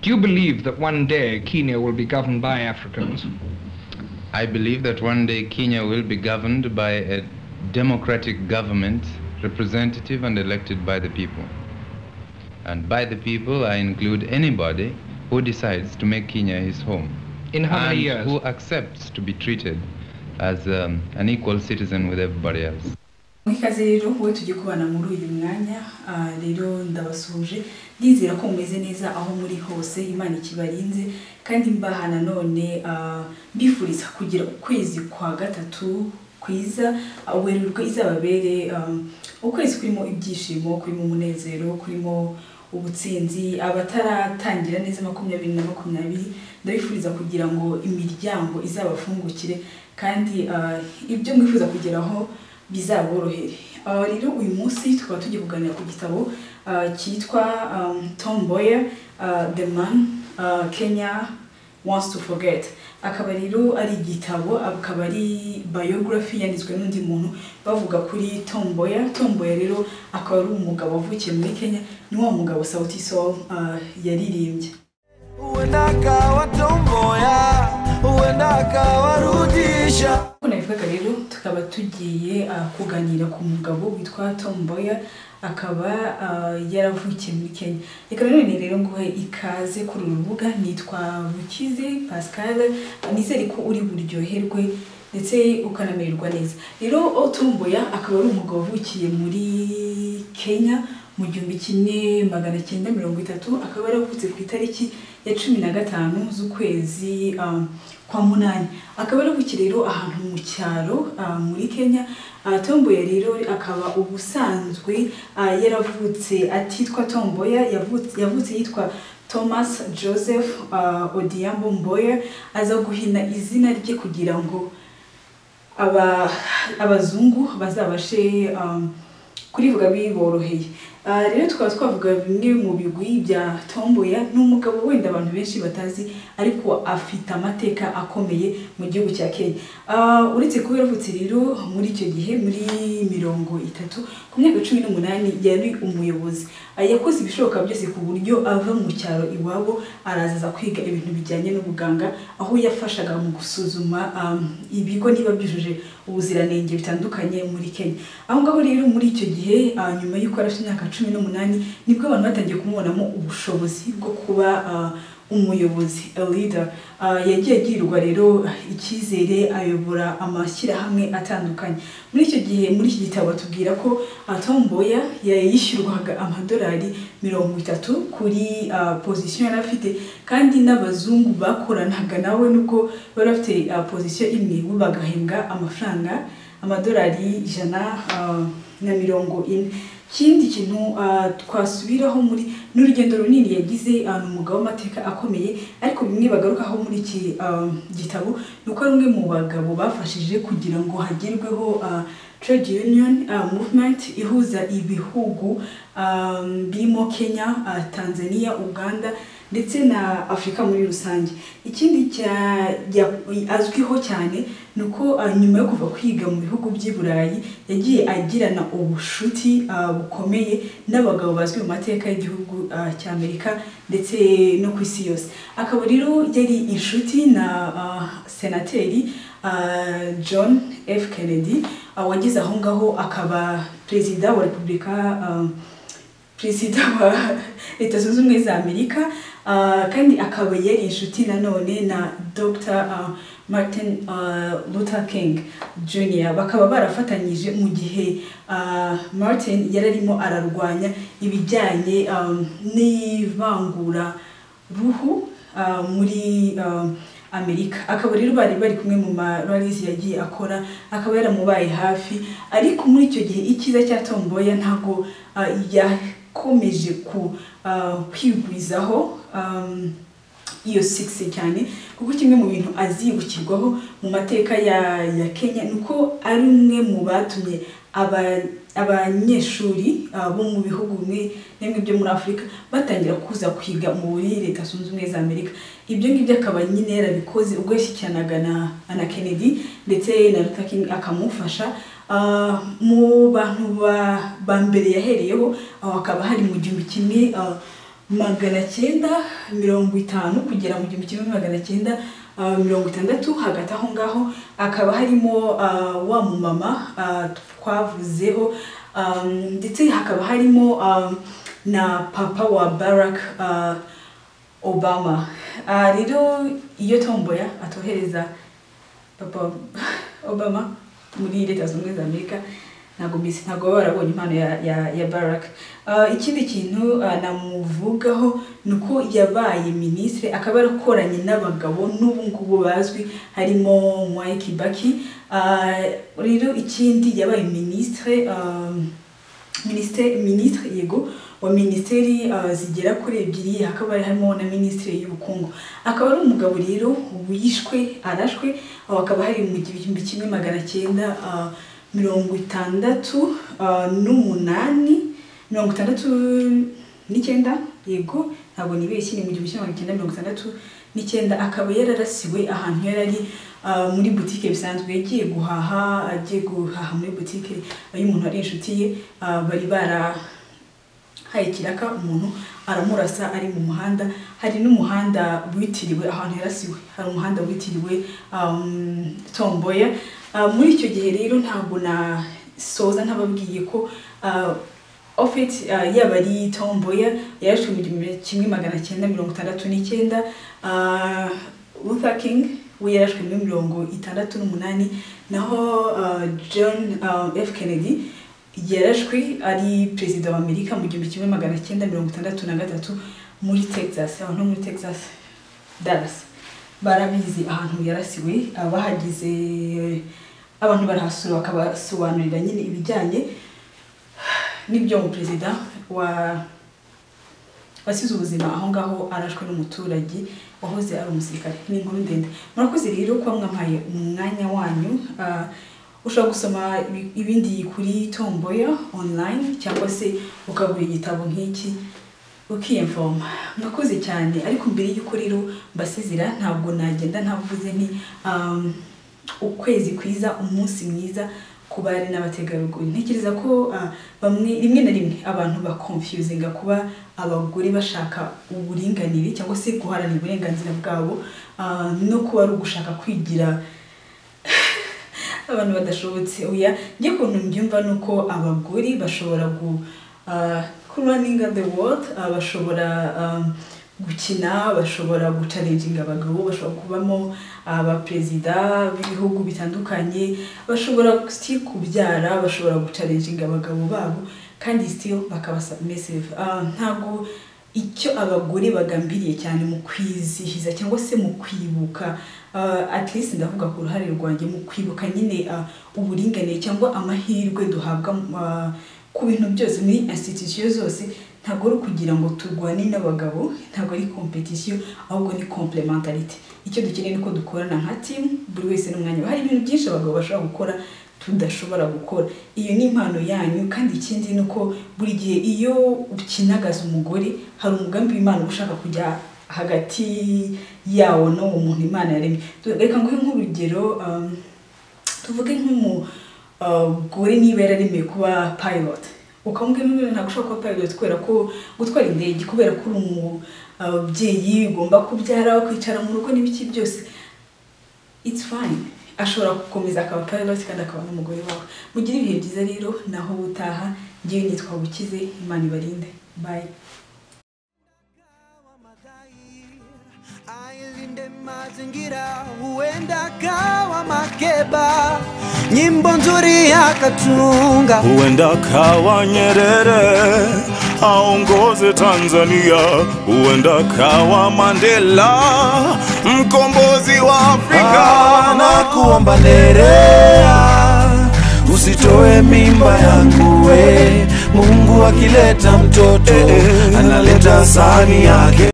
Do you believe that one day Kenya will be governed by Africans? I believe that one day Kenya will be governed by a democratic government, representative and elected by the people. And by the people, I include anybody who decides to make Kenya his home. In how many years? Who accepts to be treated as an equal citizen with everybody else. Mwikaze rero wowe tugiye kubana muri uyu mwanya rero ndabasuje ndizera ko mumeze neza aho muri hose Imana ikibarinze kandi mbahana none bifuriza kugira ukwezi kwa gatatu kwiza werurwe izababere ukwezi kurimo ibyishimo kurimo umunezero kurimo ubutsinzi abataratangira neza 2020 ndabifuriza kugira ngo imiryango izabafungukire kandi ibyo mwifuza kugeraho bizaborohere. Rero uyu munsi tukaba tugiye kuganira ku gitabo cyitwa Tom Mboya, The Man Kenya Wants to Forget. Akaba rero ari igitabo, akaba ari biography yanditswe n'undi muntu bavuga kuri Tom Mboya. Tom Mboya rero akaba ari umugabo wavukiye muri Kenya, ni wa mugabo Sauti Sol yaririmbye. Uendaka wa Tom Mboya, uendaka warudisha. Kunavuga rero tukaba tugiye kuganira ku mugabo witwa Tom Mboya, akaba yaravukiye muri Kenya. Reka rero ngo ikaze kuri urubuga nitwa Bukize Pascal, nizere ko uri buryoherwe ndetse ukanamererwa neza. Rero Tom Mboya akaba ari umugabo wavukiye muri Kenya mu 1930, akaba yaravutse ku itariki ya 15 z'ukwezi kwa munani. Akaba yaravukire rero ahantu mu cyaro muri Kenya. Tom Mboya rero akaba ubusanzwe yaravutse atitwa Tom Mboya, yavutse yitwa Thomas Joseph Odhiambo Mboya, aza guhina izina rye kugira ngo abazungu bazabashe kurivuga biboroheye. Rero tukaba twavuga bimwe mu bigwi bya Tom Mboya, n'umugabo wenda abantu benshi batazi ariko afite amateka akomeye mu gihugu cya Kenya. Uretse kuba yaravutse rero muri icyo gihe muri 30 ku myaka 18 yari umuyobozi. Yakoze ibishoboka byose ku buryo ava mu cyaro iwabo arazaza kwiga ibintu bijyanye n'ubuganga, aho yafashaga mu gusuzuma ibigo niba byujuje ubuziranenge bitandukanye muri Kenya. Aho ngaho rero muri icyo gihe nyuma y'uko arafite imyaka 18 nibwo abantu batangiye kumubonamo ubushobozi bwo kuba umuyobozi, a leader. Yagiye agirirwa rero icyizere ayobora amashyirahamwe atandukanye. Muri icyo gihe muri iki gitabo tubwira ko Tom Mboya yishyurwaga amadolari 30 kuri position yari afite, kandi n'abazungu bakoranaga nawe nubwo bari bafite position imwe bagahembwa amafaranga amadolari 140. Kindi kintu twasubiraho muri n'urugendo runini yagize umugabo w'amateka akomeye, ariko bimwe bagarukaho muri iki gitabo nuko ari umwe mu bagabo bafashije kugira ngo hagerweho trade union movement ihuza ibihugu birimo Kenya, Tanzania, Uganda ndetse na Afrika muri rusange. Ikindi azwiho cyane nuko nyuma yo kuva kwiga mu bihugu by'Iburayi yagiye agirana ubushuti bukomeye n'abagabo bazwi mu mateka y'igihugu cya Amerika ndetse no ku isi yose. Akaba rero yari inshuti na senateri John F. Kennedy, wagize aho ngaho akaba perezida wa Repubulika, perezida wa Leta Zunze Ubumwe za Amerika, kandi akaba yari inshuti nanone na Dr. Martin Luther King Jr. Bakaba barafatanyije mu gihe Martin yararimo ararwanya ibijyanye n'ivangura ruhu muri Amerika. Akaba rero bari kumwe mu maralizi yagiye akora, akaba yaramubaye hafi. Ariko muri icyo gihe ikiza cya Tom Mboya ntago yakomeje kwigwizaho iyo 6 cyane, kuko kimwe mu bintu azibukirwaho mu mateka ya Kenya nuko ari umwe mu batumye abanyeshuri bo mu bihugu bimwe byo muri Afrika batangira kuza kwiga muri Leta Zunze Ubumwe za Amerika. Ibyo ngibyo akaba nyine yarabikoze ubwo yashyikiranaga na Kennedy ndetse na Luther King akamufasha. Mu bantu ba mbere yahereyeho akaba hari mu 1900 1950 kugera mu 1960 hagati aho ngaho akaba harimo wa mumama twavuzeho ndetse hakaba harimo na papa wa Barack Obama. Rero iyo Tom Mboya atohereza papa Obama muri Leta Zunze Ubumwe za Amerika ntago barabonye impano ya Barack. Ikindi kintu namuvugaho nuko yabaye ministre akaba yarakoranye n'abagabo n'ubu ngubu bazwi harimo Mwai Kibaki. Rero ikindi yabaye ministre yego wa ministeri zigera kuri 2 hakaba harimo na ministre y'ubukungu. Akaba ari umugabo rero wishwe arashwe akaba hari mu 1969 yego ntabwo nibeshye ni mu 1969 akaba yararasiwe ahantu yarari muri boutique bisanzwe yagiye guhaha muri boutique y'umuntu ari inshuti ye bari bara hayikiraka umuntu aramurasa ari mu muhanda. Hari n'umuhanda witiriwe ahantu yarasiwe, hari umuhanda witiriwe Tom Mboya. Muri icyo gihe rero ntabwo na soza ntababwiye ko yaba ari Tom Mboya yarashwe mu 1969 Luther King we yarashwe mu 1968 naho John F Kennedy yarashwe ari president wa Amerika mu 1963 muri Texas. Aho no muri Texas Dallas barabizi ahantu yarasiwe abahagize abantu barahasura bakabasobanurira nyine ibijyanye n'ibyo mu president wasize ubuzima aho ngaho arashwe n'umuturage wahoze ari umusirikare. Ni inkuru ndende. Murakoze rero kwa mwampaye umwanya wanyu. Ushobora gusoma ibindi kuri Tom Mboya online cyangwa se ukagura igitabo nk'iki ukiyemfoma. Mwakoze cyane, ariko mbere y'uko rero mbasezera ntabwo nagenda ntavuze ni ukwezi kwiza, umunsi mwiza ku bari n'abategarugori. Ntekereza ko rimwe na rimwe abantu baconfusinga kuba abagore bashaka uburinganire cyangwa se guharanira uburenganzira bwabo no kuba ari ugushaka kwigira abantu badashobotse. Oya, ngiye kuntu mbyumva nuko abagore bashobora running the world, bashobora gukina, bashobora guchallenginga abagabo, bashobora kubamo abaperezida b'ibihugu bitandukanye, bashobora still kubyara, bashobora guchallenginga abagabo babo kandi still bakaba submissive. Ntago icyo abagore bagambiriye cyane mu kwizihiza cyangwa se mu kwibuka, at least ndavuga ku ruhare rwanjye mu kwibuka nyine uburinganire cyangwa amahirwe duhabwa ku bintu byose muri institution zose. Ntago ari kugira ngo turwane n'abagabo, ntago ari competition, ahubwo ni complementarity. Icyo dukeneye nuko dukorana nka team, buri wese n'umwanya. Hari ibintu byinshi abagabo bashobora gukora tudashobora gukora. Iyo ni impano yanyu. Kandi ikindi nuko buri gihe iyo ukinagaza umugore hari umugambi w'Imana ushaka kujya hagati yawo no umuntu Imana yaremye. Reka nguhe nk'urugero, tuvuge nk'umugore niba yararemeye kuba pilot, ukamubwira ntabwo ushobora kuba pilot kubera ko gutwara indege, kubera ko uri umubyeyi ugomba kubyara, kwicara mu rugo n'ibiki byose, it's fine. Ashobora gukomeza akaba pilot kandi akaba n'umugore wawe. Mugire ibihe byiza rero, naho utaha. Ngiye nitwa Bukize, Imana ibarinde. Bye. Ailinde mazingira, huenda kawa makeba, nyimbo nzuri akatunga, huenda kawa Nyerere aongoze Tanzania, huenda kawa Mandela mkombozi wa Afrika. Na kuomba Nerea, usitoe mimba yangu we, Mungu akileta mtoto analeta sahani yake.